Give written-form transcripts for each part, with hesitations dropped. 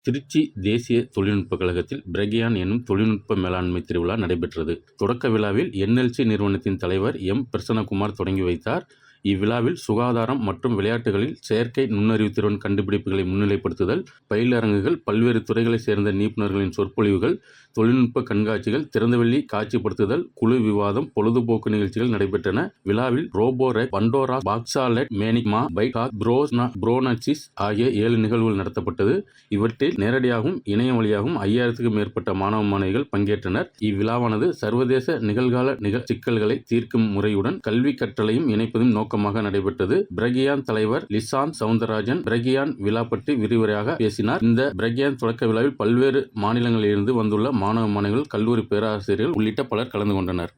திருச்சி தேசிய தொழில்நுட்பக் கழகத்தில் பிரக்யான் எனும் தொழில்நுட்ப மேலாண்மை திருவிழா நடைபெற்றது. தொடக்க விழாவில் என்எல்சி நிறுவனத்தின் தலைவர் எம். பிரசன்னகுமார் தொடங்கி வைத்தார். இவ்விழாவில் சுகாதாரம் மற்றும் விளையாட்டுகளில் செயற்கை நுண்ணறிவுத்திறன் கண்டுபிடிப்புகளை முன்னிலைப்படுத்துதல், பயிலரங்குகள், பல்வேறு துறைகளைச் சேர்ந்த நிபுணர்களின் சொற்பொழிவுகள், தொழில்நுட்ப கண்காட்சிகள், திறந்தவெளி காட்சிப்படுத்துதல், குழு விவாதம், பொழுதுபோக்கு நிகழ்ச்சிகள் நடைபெற்றன. விழாவில் ரோபோரெக், பண்டோரா, பாக்ஸாலெட், மேனிக்மா, பைகாக், புரோனசிஸ் ஆகிய 7 நிகழ்வுகள் நடத்தப்பட்டது. இவற்றில் நேரடியாகவும் இணையம் வழியாகவும் 5000க்கும் மேற்பட்ட மாணவ மாணவிகள் பங்கேற்றனர். இவ்விழாவானது சர்வதேச நிகழ்கால சிக்கல்களை தீர்க்கும் முறையுடன் கல்வி கற்றலையும் இணைப்பதும் நோக்கமாக நடைபெற்றது. பிரக்யான் தலைவர் லிசாந்த் சவுந்தரராஜன் பிரக்யான் விழா பற்றி விரிவுரையாக பேசினார். இந்த பிரக்யான் தொடக்க விழாவில் பல்வேறு மாநிலங்களிலிருந்து வந்துள்ள மாணவ மாணவிகள், கல்லூரி பேராசிரியர்கள் உள்ளிட்ட பலர் கலந்து கொண்டனர்.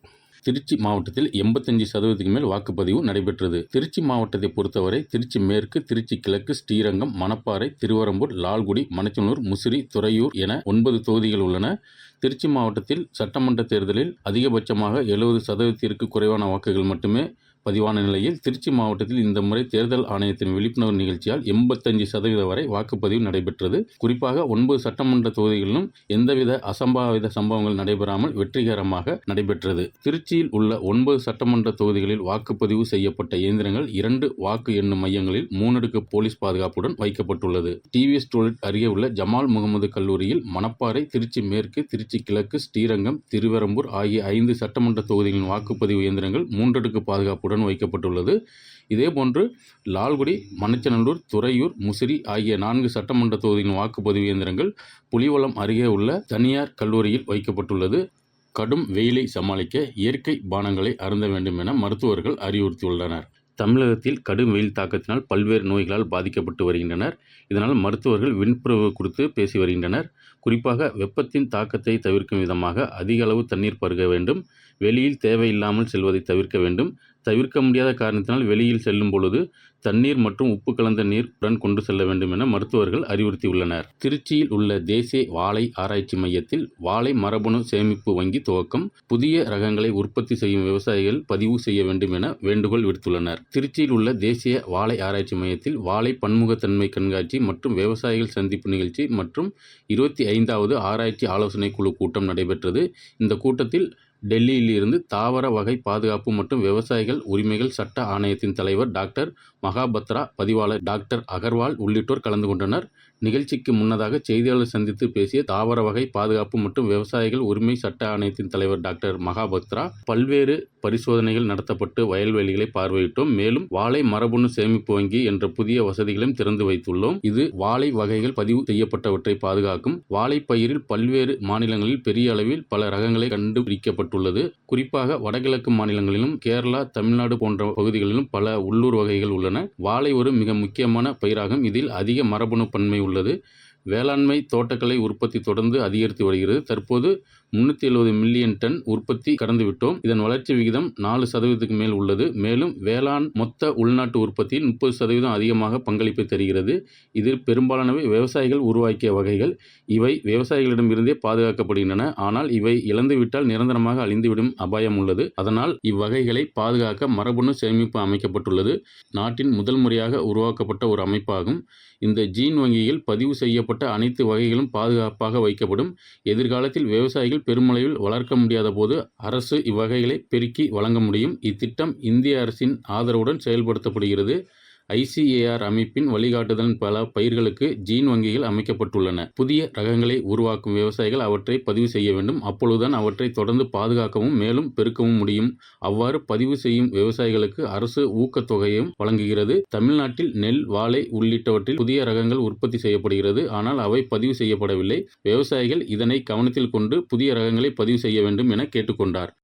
திருச்சி மாவட்டத்தில் 85% மேல் வாக்குப்பதிவு நடைபெற்றது. திருச்சி மாவட்டத்தை பொறுத்தவரை திருச்சி மேற்கு, திருச்சி கிழக்கு, ஸ்ரீரங்கம், மணப்பாறை, திருவரம்பூர், லால்குடி, மணச்சநல்லூர், முசிறி, துறையூர் என 9 தொகுதிகள் உள்ளன. திருச்சி மாவட்டத்தில் சட்டமன்ற தேர்தலில் அதிகபட்சமாக 70%ற்கு குறைவான வாக்குகள் மட்டுமே பதிவான நிலையில் திருச்சி மாவட்டத்தில் இந்த முறை தேர்தல் ஆணையத்தின் விழிப்புணர்வு நிகழ்ச்சியால் 85% வரை வாக்குப்பதிவு நடைபெற்றது. குறிப்பாக 9 சட்டமன்ற தொகுதிகளிலும் எந்தவித அசம்பாவித சம்பவங்கள் நடைபெறாமல் வெற்றிகரமாக நடைபெற்றது. திருச்சியில் உள்ள 9 சட்டமன்ற தொகுதிகளில் வாக்குப்பதிவு செய்யப்பட்ட இயந்திரங்கள் 2 வாக்கு எண்ணும் மையங்களில் 3 அடுக்கு போலீஸ் பாதுகாப்புடன் வைக்கப்பட்டுள்ளது. டிவிஎஸ் டோல்கேட் அருகே உள்ள ஜமால் முகமது கல்லூரியில், மணப்பாறை, திருச்சி மேற்கு, திருச்சி கிழக்கு, ஸ்ரீரங்கம், திருவரம்பூர் ஆகிய 5 சட்டமன்ற தொகுதிகளின் வாக்குப்பதிவு இயந்திரங்கள் 3 அடுக்கு பாதுகாப்புடன் வைக்கப்பட்டுள்ளது. இதேபோன்று லால்குடி, மணச்சநல்லூர், துறையூர், முசிறி ஆகிய 4 சட்டமன்ற தொகுதிகளின் வாக்குப்பதிவு இயந்திரங்கள் புலிவலம் அருகே உள்ள தனியார் கல்லூரியில் வைக்கப்பட்டுள்ளது. கடும் வெயிலை சமாளிக்க இயற்கை பானங்களை அருந்த வேண்டும் என மருத்துவர்கள் அறிவுறுத்தியுள்ளனர். தமிழகத்தில் கடும் வெயில் தாக்கத்தினால் பல்வேறு நோய்களால் பாதிக்கப்பட்டு வருகின்றனர். இதனால் மருத்துவர்கள் விழிப்புணர்வு கொடுத்து பேசி வருகின்றனர். குறிப்பாக வெப்பத்தின் தாக்கத்தை தவிர்க்கும் விதமாக அதிக அளவு தண்ணீர் பருக வேண்டும். வெளியில் தேவையில்லாமல் செல்வதை தவிர்க்க வேண்டும். தவிர்க்க முடியாத காரணத்தினால் வெளியில் செல்லும் பொழுது தண்ணீர் மற்றும் உப்பு கலந்த நீர் உடன் கொண்டு செல்ல வேண்டும் என மருத்துவர்கள் அறிவுறுத்தியுள்ளனர். திருச்சியில் உள்ள தேசிய வாழை ஆராய்ச்சி மையத்தில் வாழை மரபணு சேமிப்பு வங்கி துவக்கம். புதிய ரகங்களை உற்பத்தி செய்யும் விவசாயிகள் பதிவு செய்ய வேண்டும் என வேண்டுகோள் விடுத்துள்ளனர். திருச்சியில் உள்ள தேசிய வாழை ஆராய்ச்சி மையத்தில் வாழை பன்முகத்தன்மை கண்காட்சி மற்றும் விவசாயிகள் சந்திப்பு நிகழ்ச்சி மற்றும் 25வது ஆராய்ச்சி ஆலோசனை குழு கூட்டம் நடைபெற்றது. இந்த கூட்டத்தில் டெல்லியில் இருந்து தாவர வகை பாதுகாப்பு மற்றும் விவசாயிகள் உரிமைகள் சட்ட ஆணையத்தின் தலைவர் டாக்டர் மகாபத்ரா, பதிவாளர் டாக்டர் அகர்வால் உள்ளிட்டோர் கலந்து கொண்டனர். நிகழ்ச்சிக்கு முன்னதாக செய்தியாளர் சந்தித்து பேசிய தாவர வகை பாதுகாப்பு மற்றும் விவசாயிகள் உரிமை சட்ட ஆணையத்தின் தலைவர் டாக்டர் மகாபத்ரா, பல்வேறு பரிசோதனைகள் நடத்தப்பட்டு வயல்வெளிகளை பார்வையிட்டோம். மேலும் வாழை மரபணு சேமிப்பு வங்கி என்ற புதிய வசதிகளையும் திறந்து வைத்துள்ளோம். இது வாழை வகைகள் பதிவு செய்யப்பட்டவற்றை பாதுகாக்கும். வாழை பயிரில் பல்வேறு மாநிலங்களில் பெரிய அளவில் பல ரகங்களை கண்டுபிடிக்கப்பட்டுள்ளது. குறிப்பாக வடகிழக்கு மாநிலங்களிலும் கேரளா, தமிழ்நாடு போன்ற பகுதிகளிலும் பல உள்ளூர் வகைகள் உள்ளன. வாழை ஒரு மிக முக்கியமான பயிராகும். இதில் அதிக மரபணு பன்மை உள்ளது. வேளாண்மை தோட்டக்கலை உற்பத்தி தொடர்ந்து அதிகரித்து வருகிறது. தற்போது 370 மில்லியன் டன் உற்பத்தி கடந்துவிட்டோம். இதன் வளர்ச்சி விகிதம் 4% மேல் உள்ளது. மேலும் வேளாண் மொத்த உள்நாட்டு உற்பத்தியில் 30% அதிகமாக பங்களிப்பை தருகிறது. இதில் பெரும்பாலானவை விவசாயிகள் உருவாக்கிய வகைகள். இவை விவசாயிகளிடமிருந்தே பாதுகாக்கப்படுகின்றன. ஆனால் இவை இழந்துவிட்டால் நிரந்தரமாக அழிந்துவிடும் அபாயம் உள்ளது. அதனால் இவ்வகைகளை பாதுகாக்க மரபணு சேமிப்பு அமைக்கப்பட்டுள்ளது. நாட்டின் முதல் முறையாக உருவாக்கப்பட்ட ஒரு அமைப்பாகும். இந்த ஜீன் வங்கியில் பதிவு செய்யப்பட்ட அனைத்து வகைகளும் பாதுகாப்பாக வைக்கப்படும். எதிர்காலத்தில் விவசாயிகள் பெருமளவில் வளர்க்க முடியாத போது அரசு இவ்வகைகளை பெருக்கி வழங்க முடியும். இத்திட்டம் இந்திய அரசின் ஆதரவுடன் செயல்படுத்தப்படுகிறது. ICAR அமைப்பின் வழிகாட்டுதலின் பல பயிர்களுக்கு ஜீன் வங்கிகள் அமைக்கப்பட்டுள்ளன. புதிய ரகங்களை உருவாக்கும் விவசாயிகள் அவற்றை பதிவு செய்ய வேண்டும். அப்பொழுதுதான் அவற்றை தொடர்ந்து பாதுகாக்கவும் மேலும் பெருக்கவும் முடியும். அவ்வாறு பதிவு செய்யும் விவசாயிகளுக்கு அரசு ஊக்கத்தொகையும் வழங்குகிறது. தமிழ்நாட்டில் நெல், வாழை உள்ளிட்டவற்றில் புதிய ரகங்கள் உற்பத்தி செய்யப்படுகிறது. ஆனால் அவை பதிவு செய்யப்படவில்லை. விவசாயிகள் இதனை கவனத்தில் கொண்டு புதிய ரகங்களை பதிவு செய்ய வேண்டும் என கேட்டுக்கொண்டார்.